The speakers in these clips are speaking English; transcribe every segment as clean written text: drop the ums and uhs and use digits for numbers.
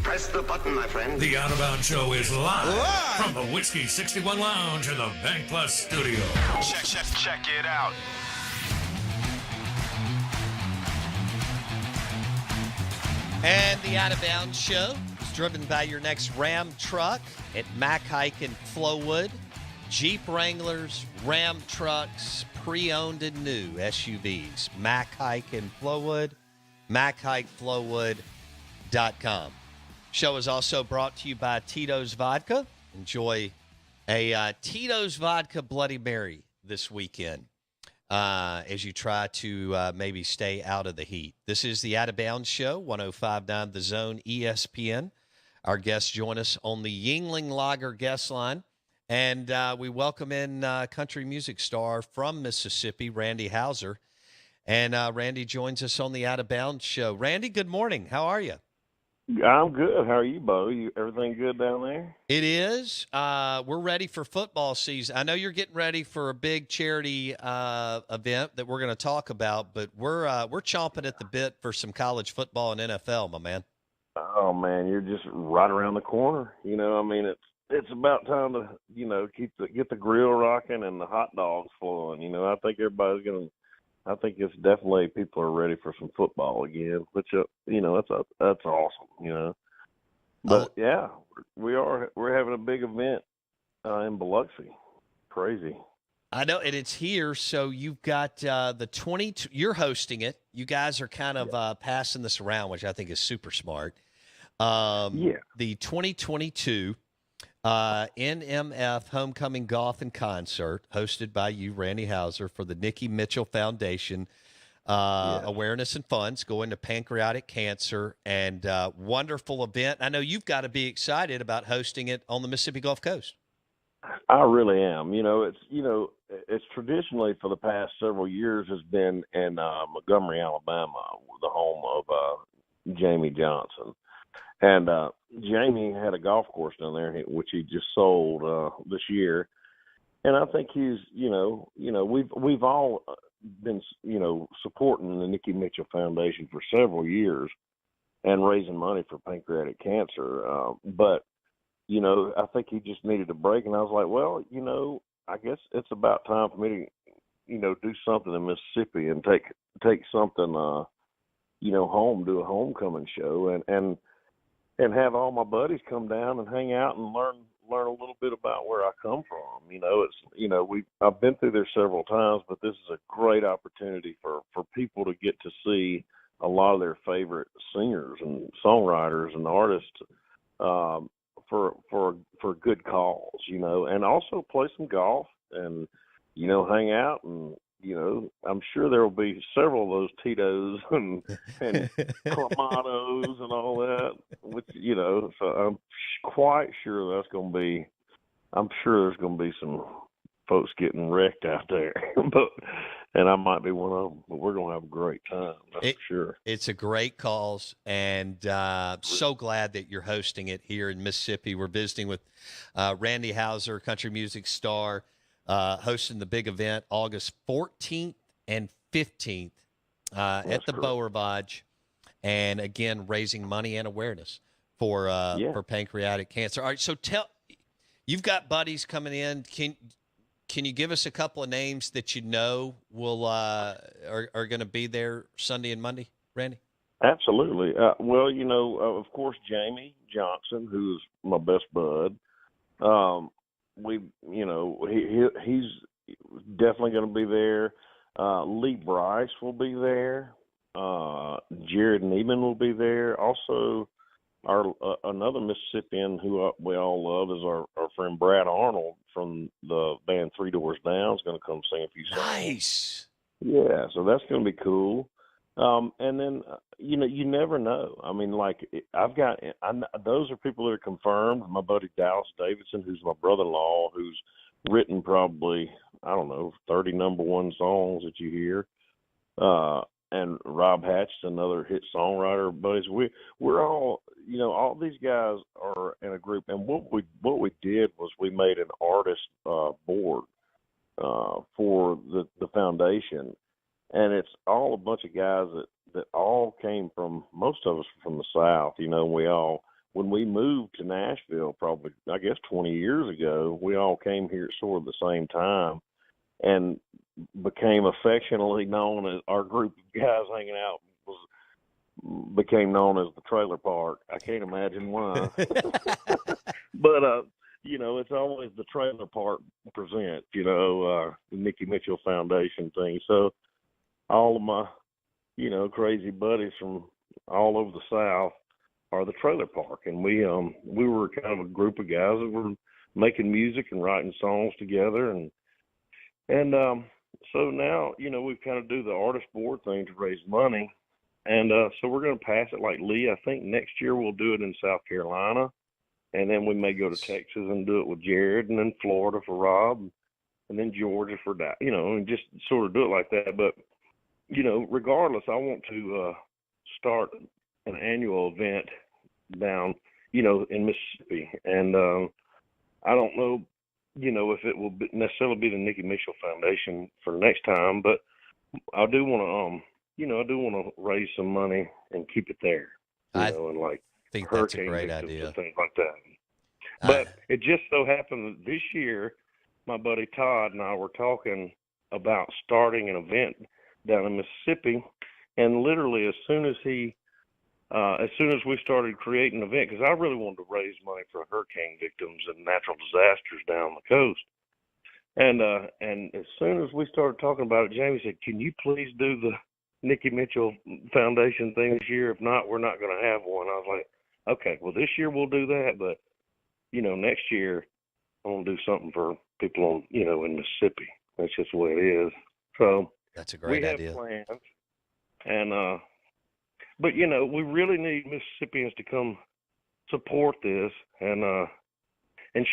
Press the button, my friend. The Out of Bounds Show is live from the Whiskey 61 Lounge in the Bank Plus studio. Check it out. And the Out of Bounds Show is driven by your next Ram truck at Mack Hike in Flowood. Jeep Wranglers, Ram trucks, pre-owned and new SUVs. Mack Hike in Flowood, MackHikeFlowood.com. Show is also brought to you by Tito's Vodka. Enjoy a Tito's Vodka Bloody Mary this weekend as you try to maybe stay out of the heat. This is the Out of Bounds Show, 105.9 The Zone ESPN. Our guests join us on the Yuengling Lager guest line. And we welcome in country music star from Mississippi, Randy Houser. And Randy joins us on the Out of Bounds Show. Randy, good morning. How are you? I'm good. How are you, Bo? Everything good down there? It is. We're ready for football season. I know you're getting ready for a big charity event that we're going to talk about, but we're chomping at the bit for some college football and NFL, my man. Oh man, you're just right around the corner. I mean, it's about time to get the grill rocking and the hot dogs flowing. I think everybody's gonna. I think it's definitely people are ready for some football again, which that's awesome. But yeah, we're having a big event in Biloxi. Crazy. I know, and it's here. So you've got the 20. You're hosting it. You guys are kind of passing this around, which I think is super smart. The 2022 NMF Homecoming Golf and Concert, hosted by you, Randy Houser, for the Nikki Mitchell Foundation. Awareness and funds going to pancreatic cancer, and wonderful event. I know you've got to be excited about hosting it on the Mississippi Gulf Coast. I really am. It's traditionally for the past several years has been in Montgomery, Alabama, the home of Jamie Johnson. And Jamie had a golf course down there, which he just sold this year. And I think he's, we've all been, supporting the Nikki Mitchell Foundation for several years and raising money for pancreatic cancer. But I think he just needed a break. And I was like, well, I guess it's about time for me to, do something in Mississippi and take something, home, do a homecoming show and have all my buddies come down and hang out and learn a little bit about where I come from. I've been through there several times, but this is a great opportunity for people to get to see a lot of their favorite singers and songwriters and artists for good cause, and also play some golf and, hang out and, I'm sure there will be several of those Tito's and Clamatos and all that, which, so I'm quite sure I'm sure there's going to be some folks getting wrecked out there, and I might be one of them, but we're going to have a great time, that's for sure. It's a great cause, and so glad that you're hosting it here in Mississippi. We're visiting with Randy Houser, country music star, hosting the big event August 14th and 15th at the Boer Lodge, and again raising money and awareness for pancreatic cancer. All right, so you've got buddies coming in. Can you give us a couple of names that will are going to be there Sunday and Monday, Randy? Absolutely. Well, of course, Jamie Johnson, who's my best bud. He's definitely going to be there. Lee Bryce will be there. Jared Neiman will be there. Also, our another Mississippian who we all love is our friend Brad Arnold from the band Three Doors Down is going to come sing a few songs. Nice. Yeah, so that's going to be cool. And then, you never know. I mean, those are people that are confirmed. My buddy Dallas Davidson, who's my brother-in-law, who's written probably, 30 number one songs that you hear. And Rob Hatch, another hit songwriter. Buddies, we're all, all these guys are in a group. And what we did was we made an artist board for the foundation. And it's all a bunch of guys that all came from, most of us from the South, we all when we moved to Nashville, probably, I guess, 20 years ago, we all came here at sort of the same time and became affectionately known as, our group of guys hanging out became known as the trailer park. I can't imagine why. But, it's always the trailer park present, the Nikki Mitchell Foundation thing. So all of my, crazy buddies from all over the South are the trailer park. And we were kind of a group of guys that were making music and writing songs together. And so now, we kind of do the artist board thing to raise money. And so we're going to pass it like Lee. I think next year we'll do it in South Carolina. And then we may go to Texas and do it with Jared, and then Florida for Rob, and then Georgia for that, and just sort of do it like that. But, regardless, I want to start an annual event down, in Mississippi. And I don't know, if it will necessarily be the Nikki Mitchell Foundation for next time, but I do want to, raise some money and keep it there, and like, I think that's a hurricane great victims idea. and things like that. But it just so happened that this year, my buddy Todd and I were talking about starting an event down in Mississippi, and literally as soon as we started creating an event, because I really wanted to raise money for hurricane victims and natural disasters down the coast, and as soon as we started talking about it, Jamie said, "Can you please do the Nikki Mitchell Foundation thing this year? If not, we're not going to have one." I was like, okay, well, this year we'll do that, but, next year I want to do something for people in Mississippi. That's just the way it is. So that's a great idea. We have plans. And, but, we really need Mississippians to come support this and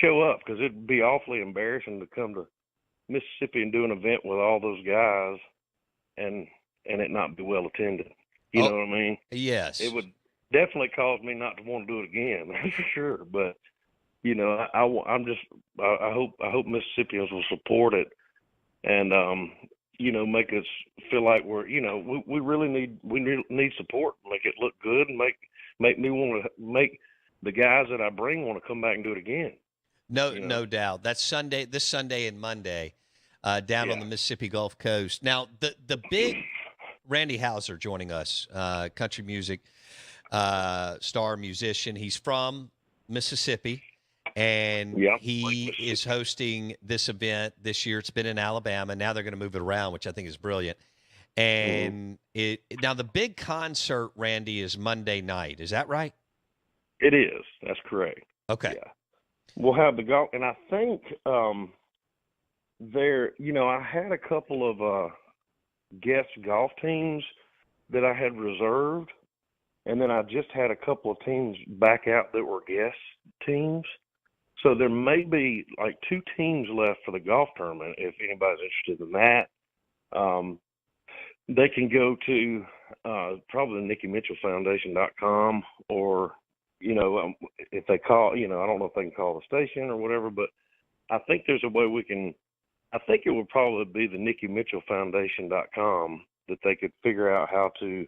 show up, because it'd be awfully embarrassing to come to Mississippi and do an event with all those guys and it not be well attended. You know what I mean? Yes. It would definitely cause me not to want to do it again, that's for sure. But, I hope Mississippians will support it and, make us feel like we're, we really need support, make it look good, and make me want to make the guys that I bring want to come back and do it again. No doubt. That's this Sunday and Monday down on the Mississippi Gulf Coast. Now, the big Randy Houser joining us, country music star musician. He's from Mississippi, and he is hosting this event this year. It's been in Alabama. Now they're going to move it around, which I think is brilliant. And now the big concert, Randy, is Monday night. Is that right? It is. That's correct. Okay. Yeah. We'll have the golf, and I think I had a couple of guest golf teams that I had reserved, and then I just had a couple of teams back out that were guest teams. So there may be like 2 teams left for the golf tournament. If anybody's interested in that, they can go to probably NikkiMitchellFoundation.com, or if they call, I don't know if they can call the station or whatever, but I think there's a way we can. I think it would probably be the NikkiMitchellFoundation.com that they could figure out how to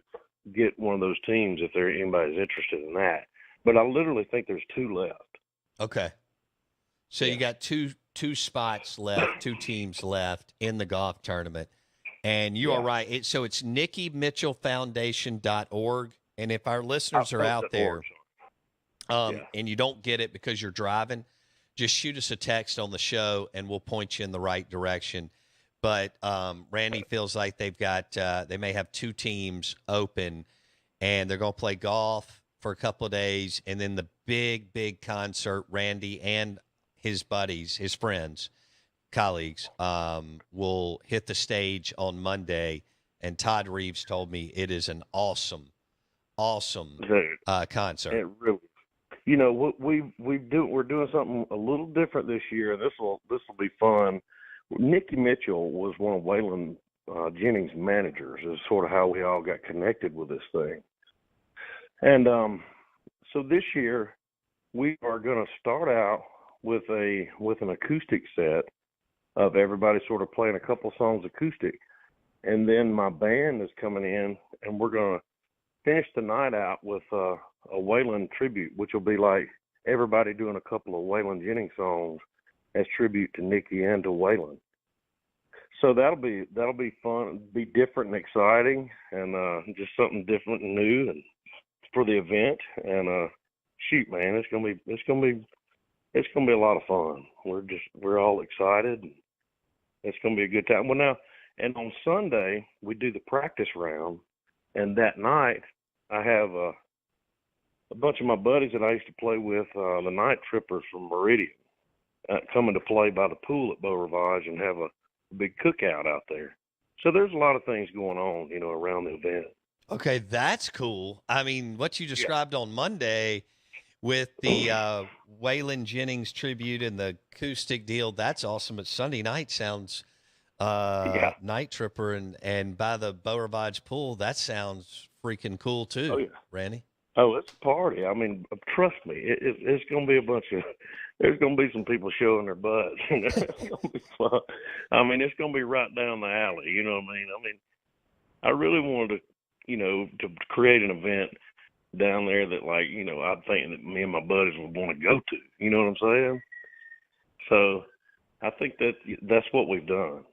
get one of those teams if anybody's interested in that. But I literally think there's 2 left. Okay. So you got two spots left, 2 teams left in the golf tournament. And you are right. So it's NikkiMitchellFoundation.org. And if our listeners are out there and you don't get it because you're driving, just shoot us a text on the show and we'll point you in the right direction. But Randy feels like they've got they may have 2 teams open, and they're going to play golf for a couple of days, and then the big concert. Randy and his buddies, his friends, colleagues, will hit the stage on Monday. And Todd Reeves told me it is an awesome concert. It really. We're doing something a little different this year. This will be fun. Nikki Mitchell was one of Waylon Jennings' managers. Is sort of how we all got connected with this thing. And so this year we are going to start out with an acoustic set of everybody sort of playing a couple songs acoustic, and then my band is coming in, and we're going to finish the night out with a Waylon tribute, which will be like everybody doing a couple of Waylon Jennings songs as tribute to Nikki and to Waylon. So that'll be fun, be different and exciting, and just something different and new, and for the event. And shoot, man, it's gonna be a lot of fun. We're all excited. It's gonna be a good time. Well, now, and on Sunday we do the practice round, and that night I have a bunch of my buddies that I used to play with, the Night Trippers from Meridian, coming to play by the pool at Beau Rivage and have a big cookout out there. So there's a lot of things going on, around the event. Okay, that's cool. I mean, what you described on Monday with the Waylon Jennings tribute and the acoustic deal, that's awesome. But Sunday night sounds Night Tripper and by the Beau Rivage pool, that sounds freaking cool too. Oh, yeah. Randy? Oh, it's a party. I mean, trust me, it's going to be there's going to be some people showing their butts. It's going to be fun. I mean, it's going to be right down the alley. You know what I mean? I mean, I really wanted to create an event down there that, like, I'm thinking that me and my buddies would want to go to. You know what I'm saying? So I think that's what we've done.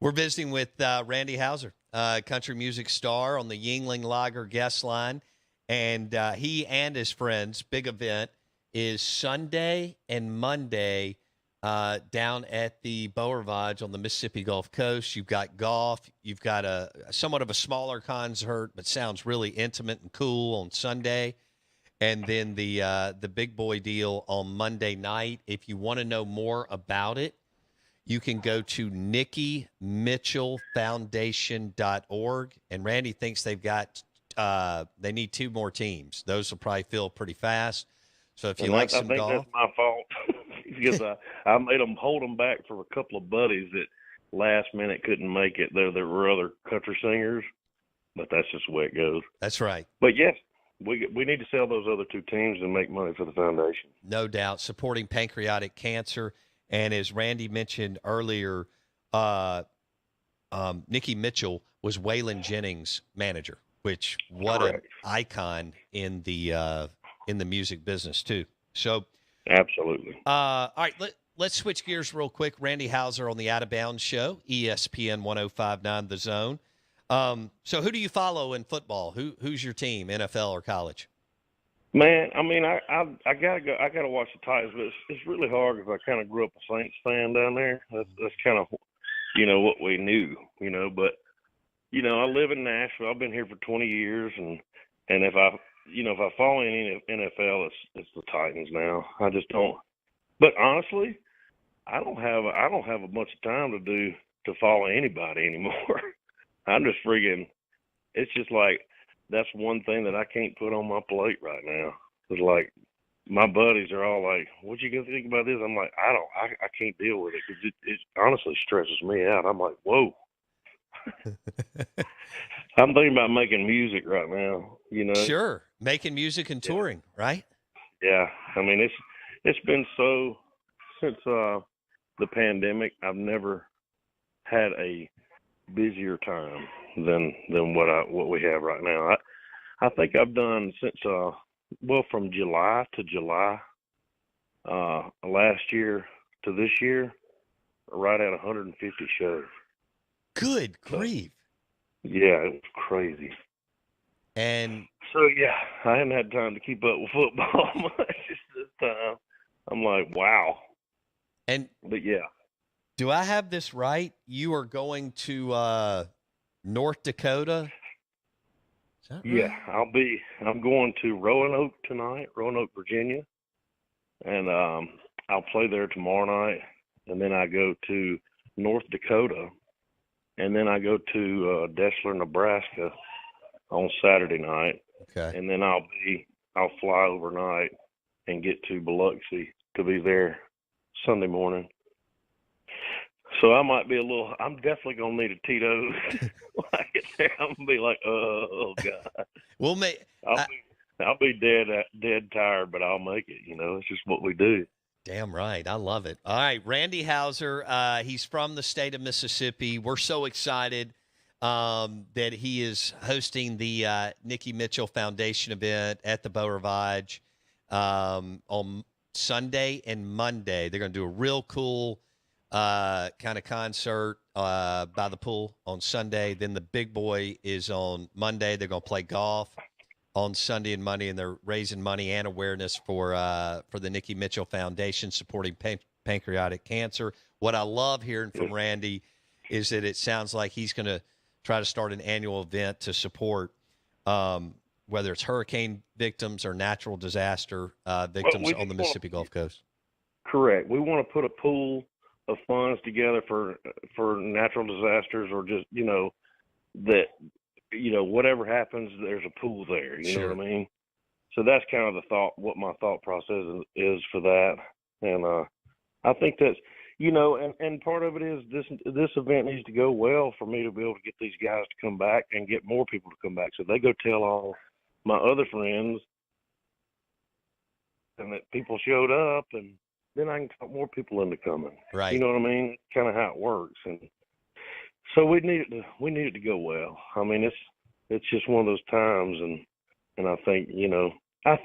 We're visiting with Randy Houser, country music star on the Yuengling Lager guest line. And he and his friends, big event, is Sunday and Monday down at the Beau Rivage on the Mississippi Gulf Coast. You've got golf. You've got a somewhat of a smaller concert, but sounds really intimate and cool on Sunday. And then the big boy deal on Monday night. If you want to know more about it, you can go to NikkiMitchellFoundation.org. And Randy thinks they've got they need 2 more teams. Those will probably fill pretty fast. So if you like some golf, I think that's my fault because I made them hold them back for a couple of buddies that last minute couldn't make it. There were other country singers, but that's just the way it goes. That's right. But yes, we need to sell those other 2 teams and make money for the foundation. No doubt, supporting pancreatic cancer. And as Randy mentioned earlier, Nikki Mitchell was Waylon Jennings' manager. Which what an icon in the music business too. So absolutely. All right, let's switch gears real quick. Randy Houser on the Out of Bounds Show, ESPN 105.9 The Zone. So who do you follow in football? Who's your team, NFL or college? Man, I mean, I gotta go. I gotta watch the Titans, but it's really hard because I kind of grew up a Saints fan down there. That's kind of what we knew. But I live in Nashville. I've been here for 20 years, and if I follow any NFL, it's the Titans now. I just don't. But honestly, I don't have a bunch of time to follow anybody anymore. I'm just freaking. It's just like that's one thing that I can't put on my plate right now. It's like my buddies are all like, "What you gonna think about this?" I'm like, I can't deal with it because it honestly stresses me out. I'm like, whoa. I'm thinking about making music right now, Sure. Making music and touring, right? Yeah. I mean, it's been so since the pandemic, I've never had a busier time than what we have right now. I think I've done since from July to July last year to this year, right at 150 shows. Good grief. Yeah, it was crazy. And so, yeah, I haven't had time to keep up with football much this time. I'm like, wow. But, yeah. Do I have this right? You are going to North Dakota? Is that right? Yeah, I'm going to Roanoke tonight, Roanoke, Virginia. And I'll play there tomorrow night. And then I go to North Dakota. And then I go to Dessler, Nebraska on Saturday night. Okay. And then I'll fly overnight and get to Biloxi to be there Sunday morning. So I might be I'm definitely going to need a Tito's when I get there. I'm going to be like, oh God. We'll I'll be dead tired, but I'll make it. It's just what we do. Damn right. I love it. All right. Randy Houser, he's from the state of Mississippi. We're so excited that he is hosting the Nikki Mitchell Foundation event at the Beau Rivage on Sunday and Monday. They're going to do a real cool kind of concert by the pool on Sunday. Then the big boy is on Monday. They're going to play golf on Sunday and Monday, and they're raising money and awareness for the Nikki Mitchell Foundation supporting pancreatic cancer. What I love hearing from Randy is that it sounds like he's going to try to start an annual event to support whether it's hurricane victims or natural disaster victims on the Mississippi Gulf Coast. Correct. We want to put a pool of funds together for natural disasters, or just, whatever happens, there's a pool there. You know what I mean? So that's kind of the thought, what my thought process is for that. And I think that's, and part of it is this event needs to go well for me to be able to get these guys to come back and get more people to come back. So they go tell all my other friends, and that people showed up, and then I can talk more people into coming. Right. You know what I mean? Kind of how it works. And so we need it to go well. I mean, it's just one of those times, and I think, I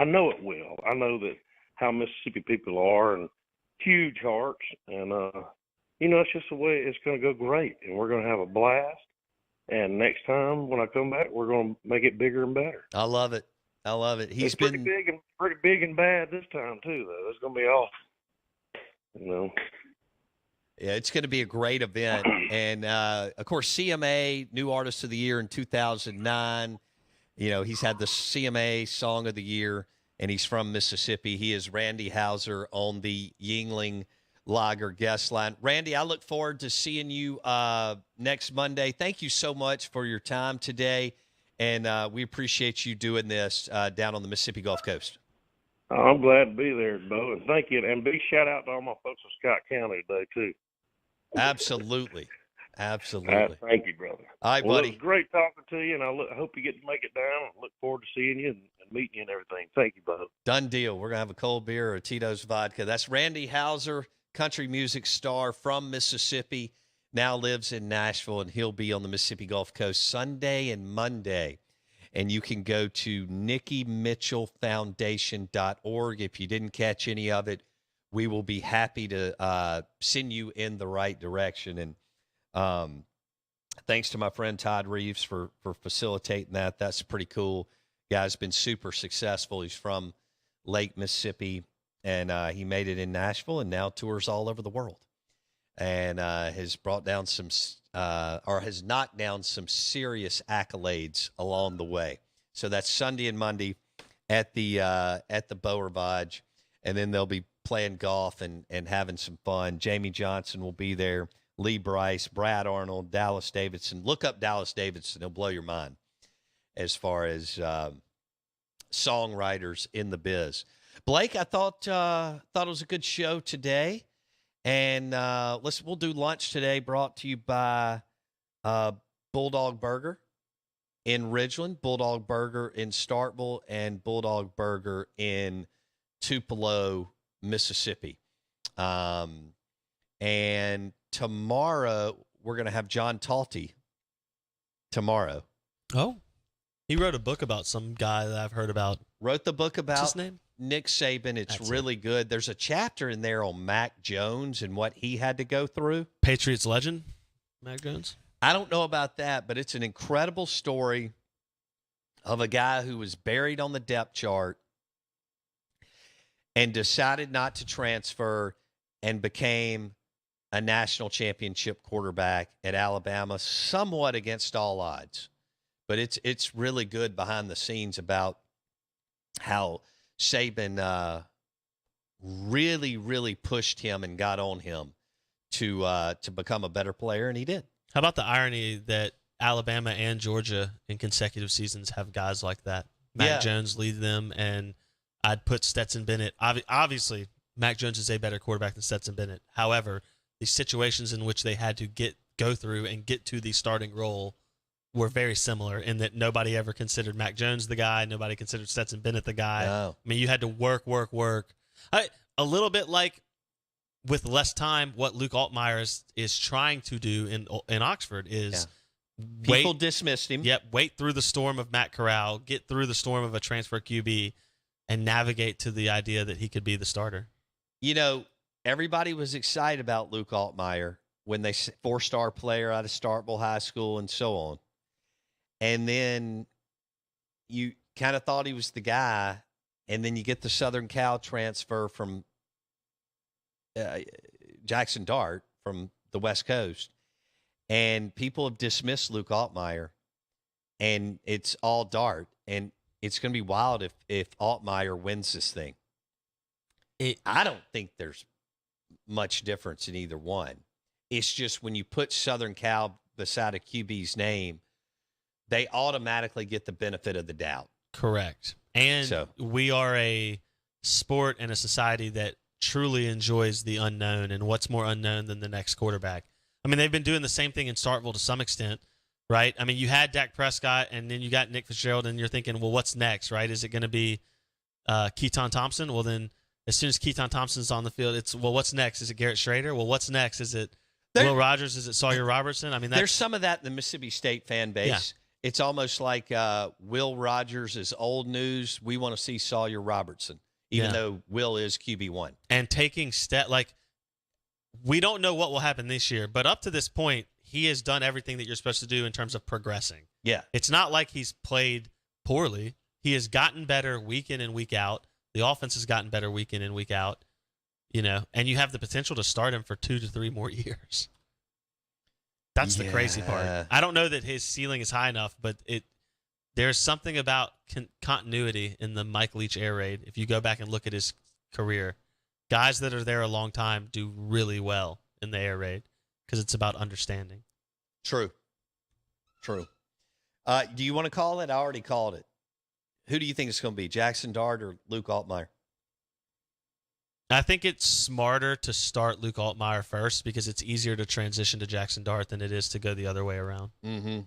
know it will. I know that how Mississippi people are, and huge hearts, and it's just the way it's going to go great, and we're going to have a blast. And next time when I come back, we're going to make it bigger and better. I love it. It's pretty big and bad this time too, though. It's going to be awesome. Yeah, it's going to be a great event. And, of course, CMA, New Artist of the Year in 2009. He's had the CMA Song of the Year, and he's from Mississippi. He is Randy Hauser on the Yuengling Lager guest line. Randy, I look forward to seeing you next Monday. Thank you so much for your time today, and we appreciate you doing this down on the Mississippi Gulf Coast. I'm glad to be there, Bo, and thank you. And big shout-out to all my folks in Scott County today, too. Absolutely. Thank you, brother. All right, well, buddy. It was great talking to you, and I hope you get to make it down. I look forward to seeing you and meeting you and everything. Thank you, Bo. Done deal. We're going to have a cold beer or a Tito's vodka. That's Randy Hauser, country music star from Mississippi, now lives in Nashville, and he'll be on the Mississippi Gulf Coast Sunday and Monday. And you can go to NikkiMitchellFoundation.org. If you didn't catch any of it, we will be happy to send you in the right direction. And thanks to my friend Todd Reeves for facilitating that. That's pretty cool. Guy's been super successful. He's from Lake Mississippi, and he made it in Nashville and now tours all over the world, and has brought down has knocked down some serious accolades along the way. So that's Sunday and Monday at the Beau Rivage, and then they'll be playing golf and having some fun. Jamie Johnson will be there, Lee Bryce, Brad Arnold, Dallas Davidson. Look up Dallas Davidson; he'll blow your mind as far as songwriters in the biz. Blake, I thought it was a good show today, and we'll do lunch today. Brought to you by Bulldog Burger in Ridgeland, Bulldog Burger in Starkville, and Bulldog Burger in Tupelo, Mississippi. And tomorrow we're going to have John Talty. Tomorrow. Oh, he wrote a book about some guy that I've heard about. Wrote the book about What's his name? Nick Saban. It's That's really good. There's a chapter in there on Mac Jones and what he had to go through. Patriots legend, Mac Jones. I don't know about that, but it's an incredible story of a guy who was buried on the depth chart and decided not to transfer and became a national championship quarterback at Alabama, somewhat against all odds. But it's really good behind the scenes about how Saban really, really pushed him and got on him to become a better player, and he did. How about the irony that Alabama and Georgia in consecutive seasons have guys like that? Mac Jones leads them, and I'd put Stetson Bennett. Obviously, Mac Jones is a better quarterback than Stetson Bennett. However, the situations in which they had to go through and get to the starting role were very similar in that nobody ever considered Mac Jones the guy. Nobody considered Stetson Bennett the guy. No. I mean, you had to work. A little bit like with less time, what Luke Altmaier is trying to do in Oxford is People dismissed him. Yep. Wait through the storm of Matt Corral, get through the storm of a transfer QB, and navigate to the idea that he could be the starter. You know, everybody was excited about Luke Altmaier when they 4-star player out of Starkville High School and so on. And then you kind of thought he was the guy, and then you get the Southern Cal transfer from Jackson Dart from the West Coast. And people have dismissed Luke Altmaier, and it's all Dart. And it's going to be wild if Altmaier wins this thing. I don't think there's much difference in either one. It's just when you put Southern Cal beside a QB's name, they automatically get the benefit of the doubt. Correct. And we are a sport and a society that truly enjoys the unknown, and what's more unknown than the next quarterback? I mean, they've been doing the same thing in Starkville to some extent, right? I mean, you had Dak Prescott, and then you got Nick Fitzgerald, and you're thinking, well, what's next, right? Is it going to be Keaton Thompson? Well, then as soon as Keaton Thompson's on the field, it's, well, what's next? Is it Garrett Schrader? Well, what's next? Is it Will Rogers? Is it Sawyer Robertson? I mean, there's some of that in the Mississippi State fan base. Yeah. It's almost like Will Rogers is old news. We want to see Sawyer Robertson, even though Will is QB1. And taking like, we don't know what will happen this year, but up to this point, he has done everything that you're supposed to do in terms of progressing. Yeah. It's not like he's played poorly. He has gotten better week in and week out. The offense has gotten better week in and week out, you know, and you have the potential to start him for 2 to 3 more years. That's the crazy part. I don't know that his ceiling is high enough, but there's something about continuity in the Mike Leach air raid. If you go back and look at his career, guys that are there a long time do really well in the air raid because it's about understanding. True. Do you want to call it? I already called it. Who do you think it's going to be, Jackson Dart or Luke Altmaier? I think it's smarter to start Luke Altmaier first because it's easier to transition to Jackson Dart than it is to go the other way around. Mm-hmm.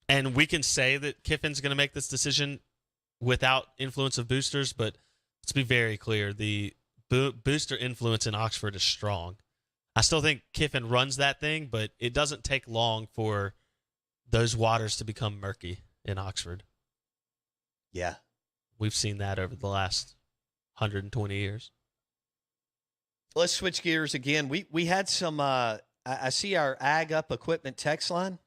And we can say that Kiffin's going to make this decision without influence of boosters, but let's be very clear. The booster influence in Oxford is strong. I still think Kiffin runs that thing, but it doesn't take long for those waters to become murky in Oxford. Yeah. We've seen that over the last 120 years. Let's switch gears again. We had some, I see our Ag Up Equipment text line,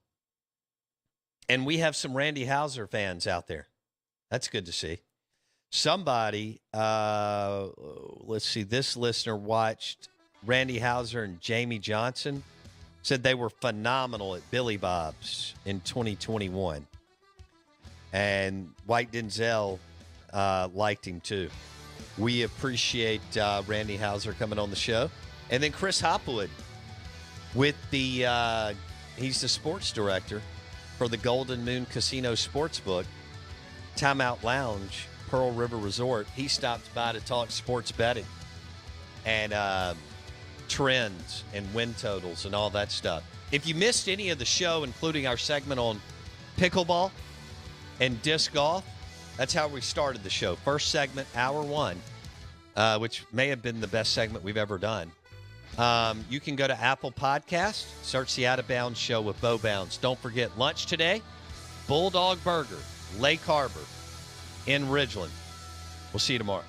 and we have some Randy Hauser fans out there. That's good to see. Somebody, let's see, this listener watched Randy Hauser and Jamie Johnson, said they were phenomenal at Billy Bob's in 2021. And White Denzel liked him too. We appreciate Randy Hauser coming on the show. And then Chris Hopwood with he's the sports director for the Golden Moon Casino Sportsbook, Timeout Lounge, Pearl River Resort. He stopped by to talk sports betting and trends and win totals and all that stuff. If you missed any of the show, including our segment on pickleball and disc golf, that's how we started the show. First segment, hour 1, which may have been the best segment we've ever done. You can go to Apple Podcasts, search the Out of Bounds Show with Bo Bounds. Don't forget, lunch today, Bulldog Burger, Lake Harbor in Ridgeland. We'll see you tomorrow.